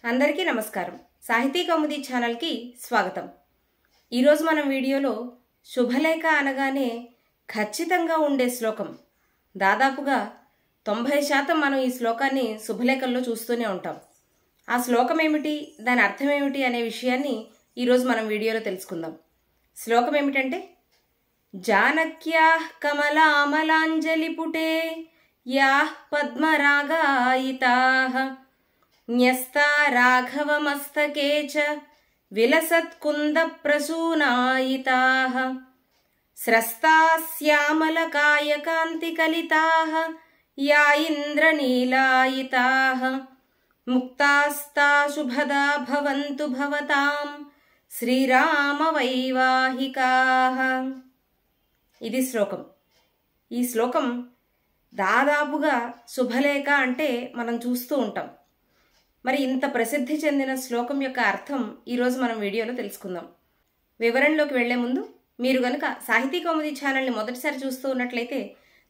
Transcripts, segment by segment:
అందరికీ నమస్కారం. సాహితీ కౌముది ఛానల్కి స్వాగతం. ఈరోజు మనం వీడియోలో శుభలేఖ అనగానే ఖచ్చితంగా ఉండే శ్లోకం, దాదాపుగా 90% మనం ఈ శ్లోకాన్ని శుభలేఖల్లో చూస్తూనే ఉంటాం. ఆ శ్లోకం ఏమిటి, దాని అర్థం ఏమిటి అనే విషయాన్ని ఈరోజు మనం వీడియోలో తెలుసుకుందాం. శ్లోకం ఏమిటంటే, జానక్యాః కమలామలాంజలిపుటే యాః పద్మరాగాయితాః న్యస్తా రాఘవమస్తకే చ విలసత్కుందప్రసూనాయితాః స్రస్తాస్యామలకాయకాంతికలితాః యా ఇంద్రనీలాయితాః ముక్తాస్తా శుభదా భవంతు భవతాం శ్రీరామవైవాహికాః. ఇది శ్లోకం. ఈ శ్లోకం దాదాపుగా శుభలేఖ అంటే మనం చూస్తూ ఉంటాం. మరి ఇంత ప్రసిద్ధి చెందిన శ్లోకం యొక్క అర్థం ఈరోజు మనం వీడియోలో తెలుసుకుందాం. వివరణలోకి వెళ్లే ముందు మీరు గనుక సాహితీ కౌముది ఛానల్ని మొదటిసారి చూస్తూ ఉన్నట్లయితే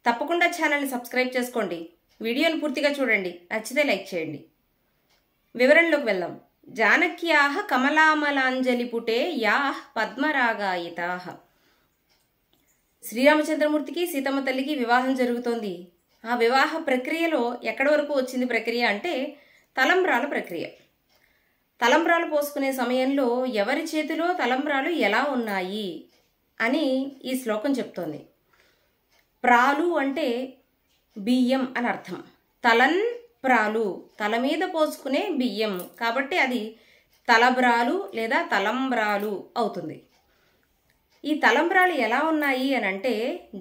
తప్పకుండా ఛానల్ని సబ్స్క్రైబ్ చేసుకోండి. వీడియోని పూర్తిగా చూడండి, నచ్చితే లైక్ చేయండి. వివరణలోకి వెళ్దాం. జానక్యాః కమలామలాంజలిపుటే యాః పద్మరాగాయితాః. శ్రీరామచంద్రమూర్తికి సీతమ్మ తల్లికి వివాహం జరుగుతోంది. ఆ వివాహ ప్రక్రియలో ఎక్కడి వరకు వచ్చింది ప్రక్రియ అంటే తలంబ్రాల ప్రక్రియ. తలంబ్రాలు పోసుకునే సమయంలో ఎవరి చేతిలో తలంబ్రాలు ఎలా ఉన్నాయి అని ఈ శ్లోకం చెప్తోంది. ప్రాలు అంటే బియ్యం అని అర్థం. తలన్ ప్రాలు, తల మీద పోసుకునే బియ్యం, కాబట్టి అది తలబ్రాలు లేదా తలంబ్రాలు అవుతుంది. ఈ తలంబ్రాలు ఎలా ఉన్నాయి అని అంటే,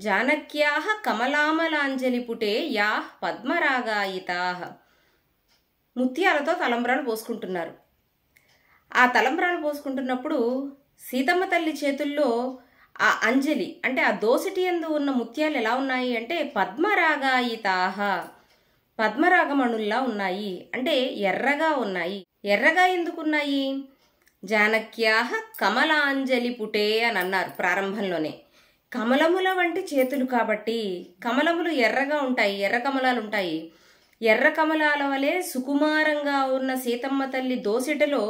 జానక్యాః కమలామలాంజలిపుటే యాః పద్మరాగాయితాః. ముత్యాలతో తలంబ్రాలు పోసుకుంటున్నారు. ఆ తలంబ్రాలు పోసుకుంటున్నప్పుడు సీతమ్మ తల్లి చేతుల్లో ఆ అంజలి అంటే ఆ దోసిటి యందు ఉన్న ముత్యాలు ఎలా ఉన్నాయి అంటే పద్మరాగాయితాః, పద్మరాగమణుల్లా ఉన్నాయి, అంటే ఎర్రగా ఉన్నాయి. ఎర్రగా ఎందుకున్నాయి? జానక్యాః కమలాంజలిపుటే అని అన్నారు ప్రారంభంలోనే. కమలముల వంటి చేతులు కాబట్టి కమలములు ఎర్రగా ఉంటాయి, ఎర్ర కమలాలు ఉంటాయి. ఎర్ర కమలాల వలె సుకుమారంగా ఉన్న సీతమ్మ తల్లి దోసిటలో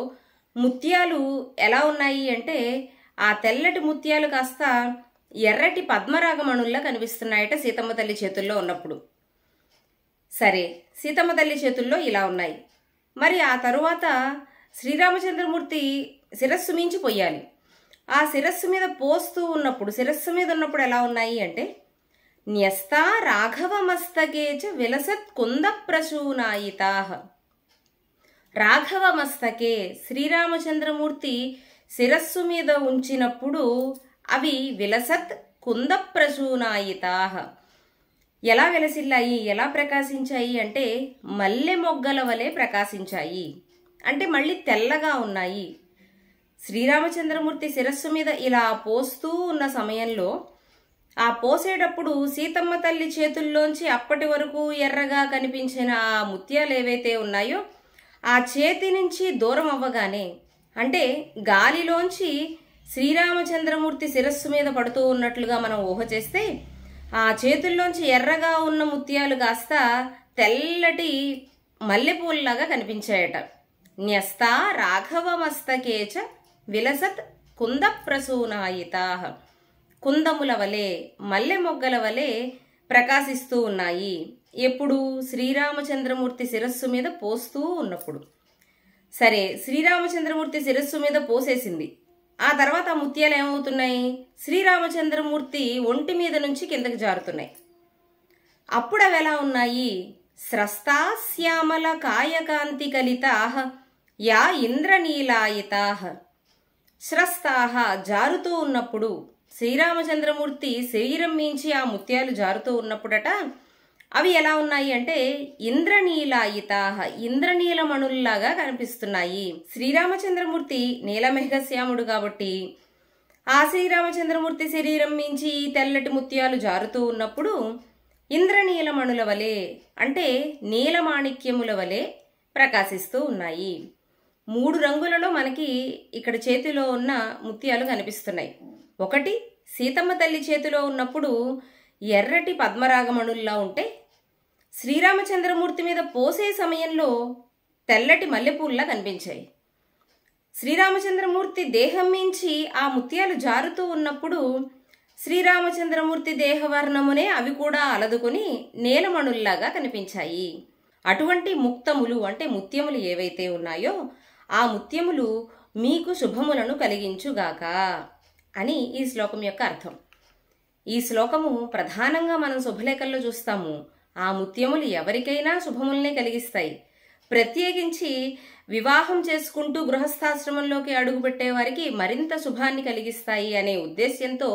ముత్యాలు ఎలా ఉన్నాయి అంటే ఆ తెల్లటి ముత్యాలు కాస్త ఎర్రటి పద్మరాగమణుల్లా కనిపిస్తున్నాయట సీతమ్మ తల్లి చేతుల్లో ఉన్నప్పుడు. సరే, సీతమ్మ తల్లి చేతుల్లో ఇలా ఉన్నాయి. మరి ఆ తరువాత శ్రీరామచంద్రమూర్తి శిరస్సు మించి పొయ్యాలి. ఆ శిరస్సు మీద పోస్తూ ఉన్నప్పుడు, శిరస్సు మీద ఉన్నప్పుడు ఎలా ఉన్నాయి అంటే న్యస్తా రాఘవమస్తకే చ విలసత్ కుందప్రసూనాయితాః. రాఘవమస్తకే, శ్రీరామచంద్రమూర్తి శిరస్సు మీద ఉంచినప్పుడు అవి విలసత్ కుందప్రసూనాయితాః. ఎలా వెలసిల్లాయి, ఎలా ప్రకాశించాయి అంటే మల్లె మొగ్గల వలె ప్రకాశించాయి, అంటే మళ్ళీ తెల్లగా ఉన్నాయి. శ్రీరామచంద్రమూర్తి శిరస్సు మీద ఇలా పోస్తూ ఉన్న సమయంలో, ఆ పోసేటప్పుడు సీతమ్మ తల్లి చేతుల్లోంచి అప్పటి వరకు ఎర్రగా కనిపించిన ఆ ముత్యాలు ఏవైతే ఉన్నాయో ఆ చేతి నుంచి దూరం అవ్వగానే, అంటే గాలిలోంచి శ్రీరామచంద్రమూర్తి శిరస్సు మీద పడుతూ ఉన్నట్లుగా మనం ఊహ చేస్తే ఆ చేతుల్లోంచి ఎర్రగా ఉన్న ముత్యాలు కాస్త తెల్లటి మల్లెపూల్లాగా కనిపించాయట. న్యస్తా రాఘవమస్తకే చ విలసత్ కుందప్రసూనాయితాః. కుందముల వలె, మల్లె మొగ్గల వలె ప్రకాశిస్తూ ఉన్నాయి. ఎప్పుడు? శ్రీరామచంద్రమూర్తి శిరస్సు మీద పోస్తూ ఉన్నప్పుడు. సరే, శ్రీరామచంద్రమూర్తి శిరస్సు మీద పోసేసింది. ఆ తర్వాత ఆ ముత్యాలు ఏమవుతున్నాయి? శ్రీరామచంద్రమూర్తి ఒంటి మీద నుంచి కిందకి జారుతున్నాయి. అప్పుడు అవి ఎలా ఉన్నాయి? స్రస్తాస్యామల కాయకాంతి కలితాః యా ఇంద్రనీలాయితాః. స్రస్తాః, జారుతూ ఉన్నప్పుడు, శ్రీరామచంద్రమూర్తి శరీరం మించి ఆ ముత్యాలు జారుతూ ఉన్నప్పుడట అవి ఎలా ఉన్నాయి అంటే ఇంద్రనీలాయితాః, ఇంద్రనీలమణుల్లాగా కనిపిస్తున్నాయి. శ్రీరామచంద్రమూర్తి నీలమేఘశ్యాముడు కాబట్టి ఆ శ్రీరామచంద్రమూర్తి శరీరం మించి తెల్లటి ముత్యాలు జారుతూ ఉన్నప్పుడు ఇంద్రనీలమణుల వలె, అంటే నీలమాణిక్యముల వలె ప్రకాశిస్తూ ఉన్నాయి. 3 రంగులలో మనకి ఇక్కడ చేతిలో ఉన్న ముత్యాలు కనిపిస్తున్నాయి. ఒకటి, సీతమ్మ తల్లి చేతిలో ఉన్నప్పుడు ఎర్రటి పద్మరాగమణుల్లా ఉంటే, శ్రీరామచంద్రమూర్తి మీద పోసే సమయంలో తెల్లటి మల్లెపూల్లా కనిపించాయి. శ్రీరామచంద్రమూర్తి దేహం మించి ఆ ముత్యాలు జారుతూ ఉన్నప్పుడు శ్రీరామచంద్రమూర్తి దేహవర్ణమునే అవి కూడా అలదుకొని నేలమణుల్లాగా కనిపించాయి. అటువంటి ముక్తములు అంటే ముత్యములు ఏవైతే ఉన్నాయో ఆ ముత్యములు మీకు శుభములను కలిగించుగాక అని ఈ శ్లోకం యొక్క అర్థం. ఈ శ్లోకము ప్రధానంగా మనం శుభలేఖల్లో చూస్తాము. ఆ ముత్యములు ఎవరికైనా శుభములనే కలిగిస్తాయి. ప్రత్యేకించి వివాహం చేసుకుంటూ గృహస్థాశ్రమంలోకి అడుగుపెట్టే వారికి మరింత శుభాన్ని కలిగిస్తాయి అనే ఉద్దేశ్యంతో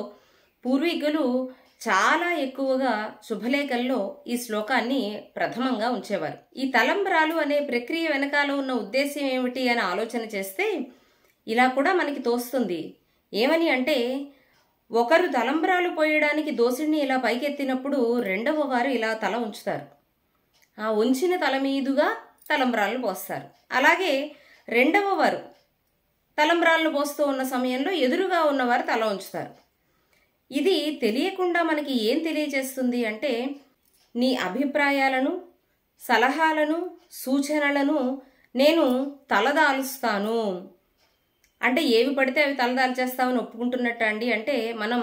పూర్వీకులు చాలా ఎక్కువగా శుభలేఖల్లో ఈ శ్లోకాన్ని ప్రథమంగా ఉంచేవారు. ఈ తలంబ్రాలు అనే ప్రక్రియ వెనకాల ఉన్న ఉద్దేశ్యం ఏమిటి అని ఆలోచన చేస్తే ఇలా కూడా మనకి తోస్తుంది. ఏమని అంటే, ఒకరు తలంబ్రాలు పోయడానికి దోసిడిని ఇలా పైకెత్తినప్పుడు రెండవ వారు ఇలా తల ఉంచుతారు. ఆ ఉంచిన తల మీదుగా తలంబ్రాలను పోస్తారు. అలాగే రెండవ వారు తలంబ్రాలను పోస్తూ ఉన్న సమయంలో ఎదురుగా ఉన్నవారు తల ఉంచుతారు. ఇది తెలియకుండా మనకి ఏం తెలియజేస్తుంది అంటే, నీ అభిప్రాయాలను, సలహాలను, సూచనలను నేను తలదాలుస్తాను అంటే ఏవి పడితే అవి తలదాల్చేస్తామని ఒప్పుకుంటున్నట్టు అండి. అంటే మనం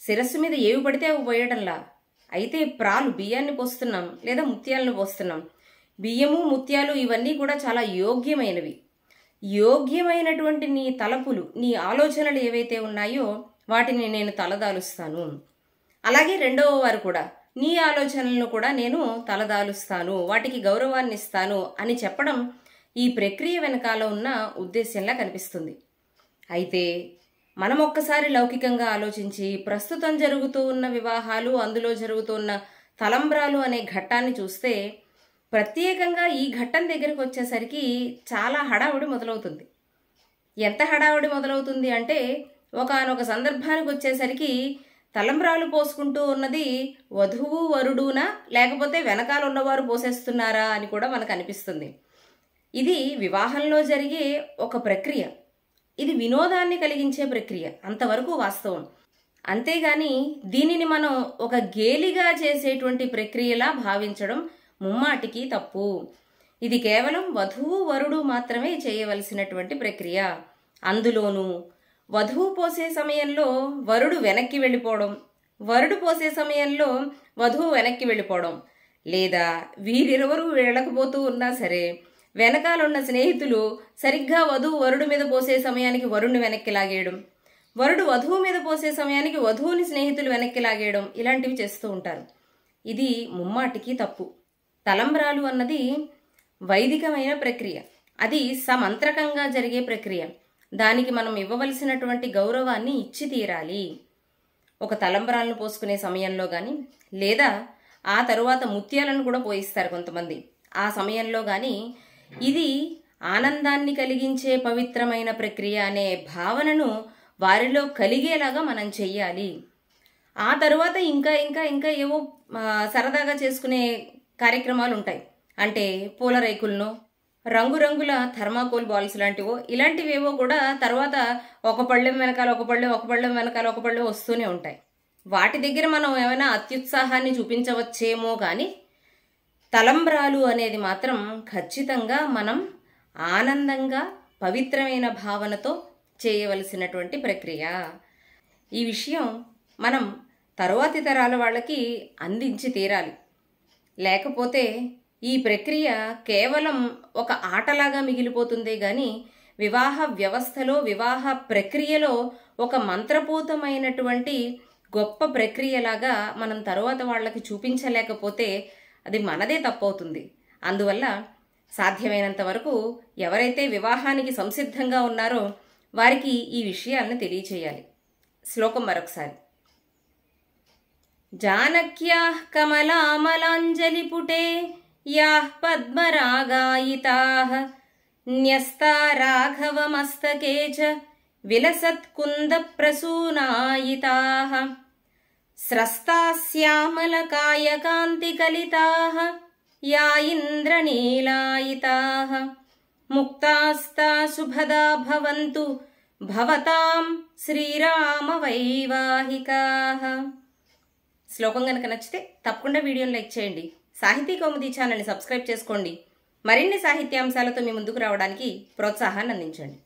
శిరస్సు మీద ఏవి పడితే అవి పోయడంలా. అయితే ప్రాలు బియ్యాన్ని పోస్తున్నాం లేదా ముత్యాలను పోస్తున్నాం. బియ్యము ముత్యాలు ఇవన్నీ కూడా చాలా యోగ్యమైనవి. యోగ్యమైనటువంటి నీ తలపులు, నీ ఆలోచనలు ఏవైతే ఉన్నాయో వాటిని నేను తలదాలుస్తాను. అలాగే రెండవ వారు కూడా నీ ఆలోచనలను కూడా నేను తలదాలుస్తాను, వాటికి గౌరవాన్ని ఇస్తాను అని చెప్పడం ఈ ప్రక్రియ వెనకాల ఉన్న ఉద్దేశ్యంలా కనిపిస్తుంది. అయితే మనం ఒక్కసారి లౌకికంగా ఆలోచించి ప్రస్తుతం జరుగుతూ ఉన్న వివాహాలు, అందులో జరుగుతున్న తలంబ్రాలు అనే ఘట్టాన్ని చూస్తే ప్రత్యేకంగా ఈ ఘట్టం దగ్గరికి వచ్చేసరికి చాలా హడావుడి మొదలవుతుంది. ఎంత హడావుడి మొదలవుతుంది అంటే, ఒకానొక సందర్భానికి వచ్చేసరికి తలంబ్రాలు పోసుకుంటూ ఉన్నది వధువు వరుడునా లేకపోతే వెనకాల ఉన్నవారు పోసేస్తున్నారా అని కూడా మనకు అనిపిస్తుంది. ఇది వివాహంలో జరిగే ఒక ప్రక్రియ. ఇది వినోదాన్ని కలిగించే ప్రక్రియ, అంతవరకు వాస్తవం. అంతేగాని దీనిని మనం ఒక గేలిగా చేసేటువంటి ప్రక్రియలా భావించడం ముమ్మాటికి తప్పు. ఇది కేవలం వధువు వరుడు మాత్రమే చేయవలసినటువంటి ప్రక్రియ. అందులోనూ వధువు పోసే సమయంలో వరుడు వెనక్కి వెళ్ళిపోవడం, వరుడు పోసే సమయంలో వధువు వెనక్కి వెళ్ళిపోవడం, లేదా వీరిరువురు వెళ్ళకపోతూ ఉన్నా సరే వెనకాలన్న స్నేహితులు సరిగ్గా వధువు వరుడు మీద పోసే సమయానికి వరుణ్ణి వెనక్కి లాగేయడం, వరుడు వధువు మీద పోసే సమయానికి వధువుని స్నేహితులు వెనక్కి లాగేయడం, ఇలాంటివి చేస్తూ ఉంటారు. ఇది ముమ్మాటికి తప్పు. తలంబ్రాలు అన్నది వైదికమైన ప్రక్రియ. అది సమంత్రకంగా జరిగే ప్రక్రియ. దానికి మనం ఇవ్వవలసినటువంటి గౌరవాన్ని ఇచ్చి తీరాలి. ఒక తలంబ్రాలను పోసుకునే సమయంలో కానీ, లేదా ఆ తరువాత ముత్యాలను కూడా పోయిస్తారు కొంతమంది, ఆ సమయంలో కానీ ఇది ఆనందాన్ని కలిగించే పవిత్రమైన ప్రక్రియ అనే భావనను వారిలో కలిగేలాగా మనం చెయ్యాలి. ఆ తరువాత ఇంకా ఇంకా ఇంకా ఏవో సరదాగా చేసుకునే కార్యక్రమాలు ఉంటాయి. అంటే పూల రేకులను, రంగురంగుల థర్మాకోల్ బాల్స్ లాంటివో ఇలాంటివేవో కూడా తర్వాత ఒక పళ్ళెం వెనకాల ఒక పళ్ళెం, ఒక పళ్ళెం వెనకాల ఒక పళ్ళెం వస్తూనే ఉంటాయి. వాటి దగ్గర మనం ఏమైనా అత్యుత్సాహాన్ని చూపించవచ్చేమో కానీ తలంబ్రాలు అనేది మాత్రం ఖచ్చితంగా మనం ఆనందంగా పవిత్రమైన భావనతో చేయవలసినటువంటి ప్రక్రియ. ఈ విషయం మనం తరువాతి తరాల వాళ్ళకి అందించి తీరాలి. లేకపోతే ఈ ప్రక్రియ కేవలం ఒక ఆటలాగా మిగిలిపోతుందే గాని వివాహ వ్యవస్థలో, వివాహ ప్రక్రియలో ఒక మంత్రపూతమైనటువంటి గొప్ప ప్రక్రియలాగా మనం తరువాత వాళ్ళకి చూపించలేకపోతే అది మనదే తప్పవుతుంది. అందువల్ల సాధ్యమైనంత వరకు ఎవరైతే వివాహానికి సంసిద్ధంగా ఉన్నారో వారికి ఈ విషయాలను తెలియచేయాలి. శ్లోకం మరొకసారి. జానక్యాః కమలామలాంజలిపుటే యాః పద్మరాగాయితాః న్యస్తా రాఘవమస్తకే చ విలసత్కుందప్రసూనాయితాః స్రస్తాశ్యామలకాయకాంతికలితాః యా ఇంద్రనీలాయితాః ముక్తాస్తా శుభదా భవంతు భవతాం శ్రీరామ వైవాహికాః. శ్లోకం కనుక నచ్చితే తప్పకుండా వీడియోని లైక్ చేయండి. సాహితీ కౌముది ఛానల్ని సబ్స్క్రైబ్ చేసుకోండి. మరిన్ని సాహిత్యాంశాలతో మీ ముందుకు రావడానికి ప్రోత్సాహాన్ని అందించండి.